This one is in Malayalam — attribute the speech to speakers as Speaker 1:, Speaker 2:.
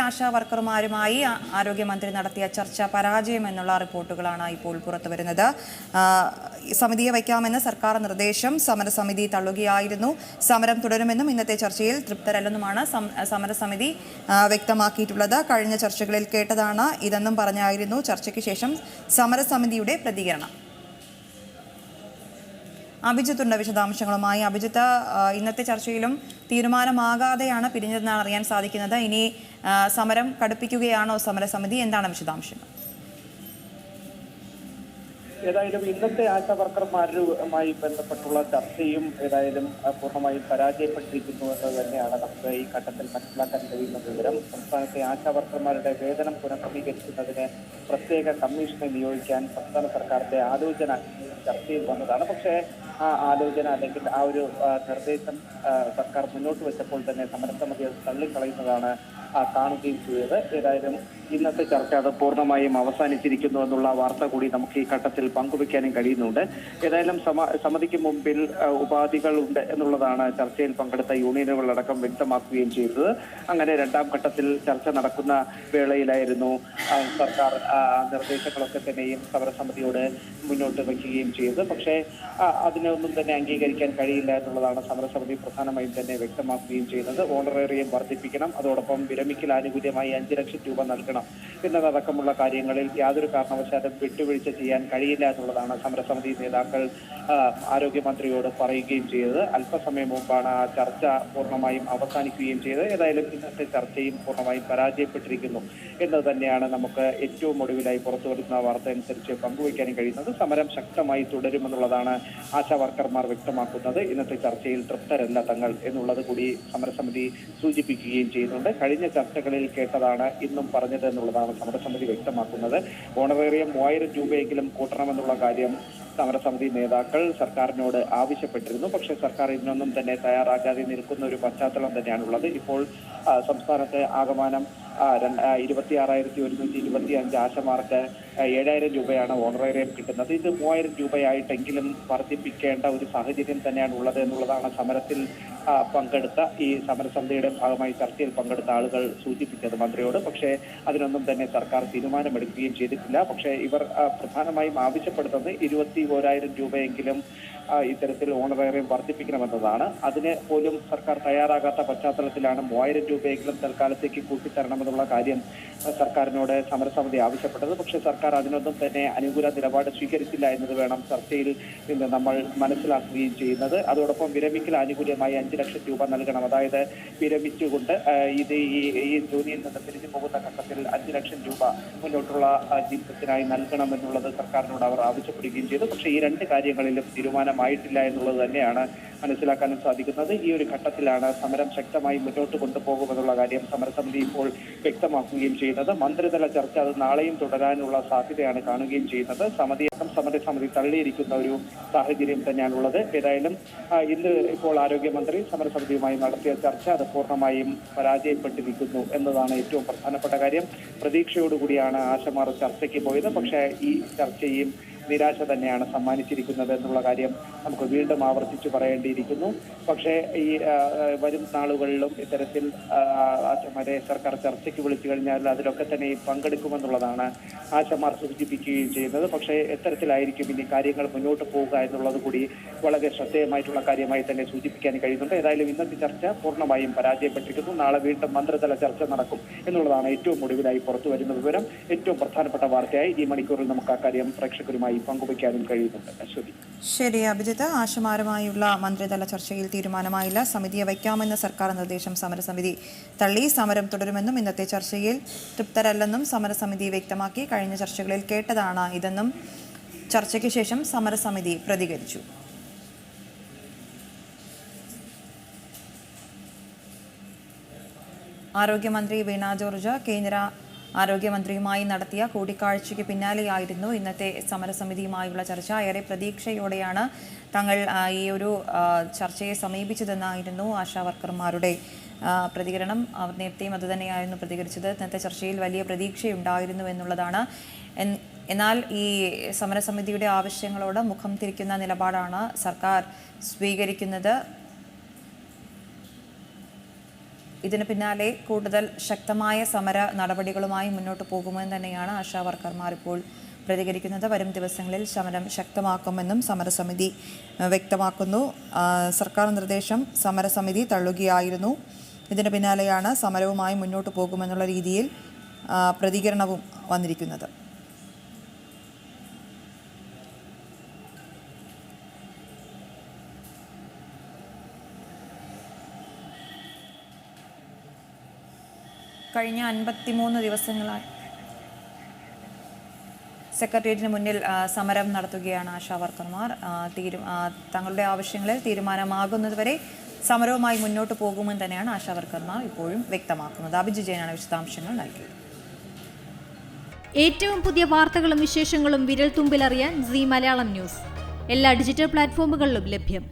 Speaker 1: ആശാ വർക്കർമാരുമായി ആരോഗ്യമന്ത്രി നടത്തിയ ചർച്ച പരാജയമെന്നുള്ള റിപ്പോർട്ടുകളാണ് ഇപ്പോൾ പുറത്തുവരുന്നത്. സമിതിയെ വയ്ക്കാമെന്ന് സർക്കാർ നിർദ്ദേശം സമരസമിതി തള്ളുകയായിരുന്നു. സമരം തുടരുമെന്നും ഇന്നത്തെ ചർച്ചയിൽ തൃപ്തരല്ലെന്നുമാണ് സമരസമിതി വ്യക്തമാക്കിയിട്ടുള്ളത്. കഴിഞ്ഞ ചർച്ചകളിൽ കേട്ടതാണ് ഇതെന്നും പറഞ്ഞായിരുന്നു ചർച്ചയ്ക്ക് ശേഷം സമരസമിതിയുടെ പ്രതികരണം. അഭിജിത്തുണ്ട് വിശദാംശങ്ങളുമായി. അഭിജിത്ത്, ഇന്നത്തെ ചർച്ചയിലും തീരുമാനമാകാതെയാണ് പിരിഞ്ഞതെന്നാണ് അറിയാൻ സാധിക്കുന്നത്. ഇനി സമരം കടുപ്പിക്കുകയാണോ സമരസമിതി? എന്താണ് വിശദാംശങ്ങൾ?
Speaker 2: ഏതായാലും ഇന്നത്തെ ആശാ വർക്കർമാരുമായി ബന്ധപ്പെട്ടുള്ള ചർച്ചയും ഏതായാലും പൂർണ്ണമായും പരാജയപ്പെട്ടിരിക്കുന്നു എന്ന് തന്നെയാണ് നമുക്ക് ഈ ഘട്ടത്തിൽ മനസ്സിലാക്കാൻ കഴിയുന്ന വിവരം. സംസ്ഥാനത്തെ ആശാ വർക്കർമാരുടെ വേതനം പുനഃക്രമീകരിക്കുന്നതിന് പ്രത്യേക കമ്മീഷനെ നിയോഗിക്കാൻ സംസ്ഥാന സർക്കാരിന്റെ ആലോചന ചർച്ചയിൽ വന്നതാണ്. പക്ഷേ ആ ആലോചന അല്ലെങ്കിൽ ആ ഒരു നിർദ്ദേശം സർക്കാർ മുന്നോട്ട് വെച്ചപ്പോൾ തന്നെ സമരസമിതി അത് തള്ളിക്കളയുന്നതാണ് കാണുകയും ചെയ്തത്. ഏതായാലും ഇന്നത്തെ ചർച്ച അത് പൂർണ്ണമായും അവസാനിച്ചിരിക്കുന്നു എന്നുള്ള വാർത്ത കൂടി നമുക്ക് ഈ ഘട്ടത്തിൽ പങ്കുവെക്കാനും കഴിയുന്നുണ്ട്. ഏതായാലും സമിതിക്ക് മുമ്പിൽ ഉപാധികൾ ഉണ്ട് എന്നുള്ളതാണ് ചർച്ചയിൽ പങ്കെടുത്ത യൂണിയനുകളടക്കം വ്യക്തമാക്കുകയും ചെയ്തത്. അങ്ങനെ രണ്ടാം ഘട്ടത്തിൽ ചർച്ച നടക്കുന്ന വേളയിലായിരുന്നു സർക്കാർ നിർദ്ദേശങ്ങളൊക്കെ തന്നെയും സമരസമിതിയോട് മുന്നോട്ട് വയ്ക്കുകയും ചെയ്തത്. പക്ഷേ അതിനൊന്നും തന്നെ അംഗീകരിക്കാൻ കഴിയില്ല എന്നുള്ളതാണ് സമരസമിതി പ്രധാനമായും തന്നെ വ്യക്തമാക്കുകയും ചെയ്യുന്നത്. ഓണറേറിയം വർദ്ധിപ്പിക്കണം, അതോടൊപ്പം വിരമിക്കൽ ആനുകൂല്യമായി 5 ലക്ഷം രൂപ നൽകണം എന്നതടക്കമുള്ള കാര്യങ്ങളിൽ യാതൊരു കാരണവശാലും വിട്ടുവീഴ്ച ചെയ്യാൻ കഴിയില്ല എന്നുള്ളതാണ് സമരസമിതി നേതാക്കൾ ആരോഗ്യമന്ത്രിയോട് പറയുകയും ചെയ്തത്. അല്പസമയം മുമ്പാണ് ആ ചർച്ച പൂർണ്ണമായും അവസാനിക്കുകയും ചെയ്തത്. ഏതായാലും ഇന്നത്തെ ചർച്ചയും പൂർണ്ണമായും പരാജയപ്പെട്ടിരിക്കുന്നു എന്ന് തന്നെയാണ് നമുക്ക് ഏറ്റവും ഒടുവിലായി പുറത്തു വരുന്ന വാർത്ത അനുസരിച്ച് പങ്കുവയ്ക്കാനും കഴിയുന്നത്. സമരം ശക്തമായി തുടരുമെന്നുള്ളതാണ് ആശാ വർക്കർമാർ വ്യക്തമാക്കുന്നത്. ഇന്നത്തെ ചർച്ചയിൽ തൃപ്തരല്ല തങ്ങൾ എന്നുള്ളത് കൂടി സമരസമിതി സൂചിപ്പിക്കുകയും ചെയ്യുന്നുണ്ട്. കഴിഞ്ഞ ചർച്ചകളിൽ കേട്ടതാണ് ഇന്നും പറഞ്ഞത് എന്നുള്ളതാണ് സമരസമിതി വ്യക്തമാക്കുന്നത്. ഓണറേറിയം 3000 രൂപയെങ്കിലും കൂട്ടണമെന്നുള്ള കാര്യം സമരസമിതി നേതാക്കൾ സർക്കാരിനോട് ആവശ്യപ്പെട്ടിരുന്നു. പക്ഷേ സർക്കാർ ഇതിനൊന്നും തന്നെ തയ്യാറാകാതെ നിൽക്കുന്ന ഒരു പശ്ചാത്തലം തന്നെയാണുള്ളത്. ഇപ്പോൾ സംസ്ഥാനത്ത് ആകമാനം 26,125 ആശമാർക്ക് 7,000 രൂപയാണ് ഓണറേറിയം കിട്ടുന്നത്. ഇത് 3,000 രൂപയായിട്ടെങ്കിലും വർദ്ധിപ്പിക്കേണ്ട ഒരു സാഹചര്യം തന്നെയാണ് ഉള്ളത് എന്നുള്ളതാണ് സമരത്തിൽ പങ്കെടുത്ത ഈ സമരസമിതിയുടെ ഭാഗമായി ചർച്ചയിൽ പങ്കെടുത്ത ആളുകൾ സൂചിപ്പിച്ചത് മന്ത്രിയോട്. പക്ഷേ അതിനൊന്നും തന്നെ സർക്കാർ തീരുമാനമെടുക്കുകയും ചെയ്തിട്ടില്ല. പക്ഷേ ഇവർ പ്രധാനമായും ആവശ്യപ്പെടുന്നത് 21,000 രൂപയെങ്കിലും ഇത്തരത്തിൽ ഓണറേറിയം വർദ്ധിപ്പിക്കണമെന്നതാണ്. അതിന് പോലും സർക്കാർ തയ്യാറാകാത്ത പശ്ചാത്തലത്തിലാണ് 3,000 രൂപയെങ്കിലും തൽക്കാലത്തേക്ക് കൂട്ടിത്തരണമെന്നുള്ള കാര്യം സർക്കാരിനോട് സമരസമിതി ആവശ്യപ്പെട്ടത്. പക്ഷേ സർക്കാർ അതിനൊന്നും തന്നെ അനുകൂല നിലപാട് സ്വീകരിച്ചില്ല എന്നത് വേണം ചർച്ചയിൽ നിന്ന് നമ്മൾ മനസ്സിലാക്കുകയും ചെയ്യുന്നത്. അതോടൊപ്പം വിരമിക്കൽ ആനുകൂല്യമായി 5 ലക്ഷം രൂപ നൽകണം. അതായത് വിരമിച്ചുകൊണ്ട് ഇത് ഈ ജോലിയിൽ നിന്ന് തിരിഞ്ഞു പോകുന്ന ഘട്ടത്തിൽ 5 ലക്ഷം രൂപ മുന്നോട്ടുള്ള ജീവിതത്തിനായി നൽകണം എന്നുള്ളത് സർക്കാരിനോട് അവർ ആവശ്യപ്പെടുകയും ചെയ്തു. പക്ഷേ ഈ രണ്ട് കാര്യങ്ങളിലും തീരുമാനമായിട്ടില്ല എന്നുള്ളത് തന്നെയാണ് മനസ്സിലാക്കാനും സാധിക്കുന്നത്. ഈ ഒരു ഘട്ടത്തിലാണ് സമരം ശക്തമായി മുന്നോട്ട് കൊണ്ടുപോകുമെന്നുള്ള കാര്യം സമരസമിതി ഇപ്പോൾ വ്യക്തമാക്കുകയും ചെയ്യുന്നത്. മന്ത്രിതല ചർച്ച അത് നാളെയും തുടരാനുള്ള സാധ്യതയാണ് കാണുകയും ചെയ്യുന്നത്. സമരസമിതി തള്ളിയിരിക്കുന്ന ഒരു സാഹചര്യം തന്നെയാണുള്ളത്. ഏതായാലും ഇന്ന് ഇപ്പോൾ ആരോഗ്യമന്ത്രി സമരസമിതിയുമായി നടത്തിയ ചർച്ച അത് പൂർണ്ണമായും പരാജയപ്പെട്ടിരിക്കുന്നു എന്നതാണ് ഏറ്റവും പ്രധാനപ്പെട്ട കാര്യം. പ്രതീക്ഷയോടുകൂടിയാണ് ആശമാർ ചർച്ചയ്ക്ക് പോയത്. പക്ഷേ ഈ ചർച്ചയും നിരാശ തന്നെയാണ് സമ്മാനിച്ചിരിക്കുന്നത് എന്നുള്ള കാര്യം നമുക്ക് വീണ്ടും ആവർത്തിച്ചു പറയേണ്ടിയിരിക്കുന്നു. പക്ഷേ ഈ വരും നാളുകളിലും ഇത്തരത്തിൽ ആശമാരെ സർക്കാർ ചർച്ചയ്ക്ക് വിളിച്ചു കഴിഞ്ഞാൽ അതിലൊക്കെ തന്നെ പങ്കെടുക്കുമെന്നുള്ളതാണ് ആശമാർ സൂചിപ്പിക്കുകയും ചെയ്യുന്നത്. പക്ഷേ എത്തരത്തിലായിരിക്കും ഇനി കാര്യങ്ങൾ മുന്നോട്ട് പോവുക എന്നുള്ളത് കൂടി വളരെ ശ്രദ്ധേയമായിട്ടുള്ള കാര്യമായി തന്നെ സൂചിപ്പിക്കാൻ കഴിയുന്നുണ്ട്. ഏതായാലും ഇന്നത്തെ ചർച്ച പൂർണ്ണമായും പരാജയപ്പെട്ടിരിക്കുന്നു. നാളെ വീണ്ടും മന്ത്രിതല ചർച്ച നടക്കും എന്നുള്ളതാണ് ഏറ്റവും ഒടുവിലായി പുറത്തു വരുന്ന വിവരം. ഏറ്റവും പ്രധാനപ്പെട്ട വാർത്തയായി ഈ മണിക്കൂറിൽ നമുക്ക് ആ കാര്യം പ്രേക്ഷകരുമായി പങ്കുവയ്ക്കാനും കഴിയുന്നുണ്ട്. അശ്വതി.
Speaker 1: ശരി അഭിജിത്ത്, ആശമാരുമായുള്ള മന്ത്രിതല ചർച്ചയിൽ തീരുമാനമായില്ല. സമിതിയെ വയ്ക്കാമെന്ന സർക്കാർ നിർദ്ദേശം സമരസമിതി തള്ളി. സമരം തുടരുമെന്നും ഇന്നത്തെ ചർച്ചയിൽ തൃപ്തരല്ലെന്നും സമരസമിതി വ്യക്തമാക്കി. കഴിഞ്ഞ ചർച്ചകളിൽ കേട്ടതാണ് ഇതെന്നും ചർച്ചയ്ക്ക് ശേഷം സമരസമിതി പ്രതികരിച്ചു. ആരോഗ്യമന്ത്രി വീണ ജോർജ് കേന്ദ്ര ആരോഗ്യമന്ത്രിയുമായി നടത്തിയ കൂടിക്കാഴ്ചയ്ക്ക് പിന്നാലെയായിരുന്നു ഇന്നത്തെ സമരസമിതിയുമായുള്ള ചർച്ച. ഏറെ പ്രതീക്ഷയോടെയാണ് തങ്ങൾ ഈ ഒരു ചർച്ചയെ സമീപിച്ചതെന്നായിരുന്നു ആശാ വർക്കർമാരുടെ പ്രതികരണം. അവർ നേരത്തെയും അതുതന്നെയായിരുന്നു പ്രതികരിച്ചത്. ഇന്നത്തെ ചർച്ചയിൽ വലിയ പ്രതീക്ഷയുണ്ടായിരുന്നു എന്നുള്ളതാണ്. എന്നാൽ ഈ സമരസമിതിയുടെ ആവശ്യങ്ങളോട് മുഖം തിരിക്കുന്ന നിലപാടാണ് സർക്കാർ സ്വീകരിക്കുന്നത്. ഇതിന് പിന്നാലെ കൂടുതൽ ശക്തമായ സമര നടപടികളുമായി മുന്നോട്ട് പോകുമെന്ന് തന്നെയാണ് ആശാ വർക്കർമാർ ഇപ്പോൾ പ്രതികരിക്കുന്നത്. വരും ദിവസങ്ങളിൽ സമരം ശക്തമാക്കുമെന്നും സമരസമിതി വ്യക്തമാക്കുന്നു. സർക്കാർ നിർദ്ദേശം സമരസമിതി തള്ളുകയായിരുന്നു. ഇതിന് പിന്നാലെയാണ് സമരവുമായി മുന്നോട്ട് പോകുമെന്നുള്ള രീതിയിൽ പ്രതികരണവും വന്നിരിക്കുന്നത്. കഴിഞ്ഞ 53 ദിവസങ്ങളായി സെക്രട്ടേറിയറ്റിന് മുന്നിൽ സമരം നടത്തുകയാണ് ആശാ വർക്കർമാർ. തങ്ങളുടെ ആവശ്യങ്ങളിൽ തീരുമാനമാകുന്നതുവരെ സമരവുമായി മുന്നോട്ട് പോകുമെന്ന് തന്നെയാണ് ആശാ വർക്കർമാർ ഇപ്പോഴും വ്യക്തമാക്കുന്നത്. അഭിജി ജയനാണ് വിശദാംശങ്ങൾ നൽകിയത്.
Speaker 3: ഏറ്റവും പുതിയ വാർത്തകളും വിശേഷങ്ങളും വിരൽ തുമ്പിലറിയാൻ സീ മലയാളം ന്യൂസ് എല്ലാ ഡിജിറ്റൽ പ്ലാറ്റ്ഫോമുകളിലും ലഭ്യം.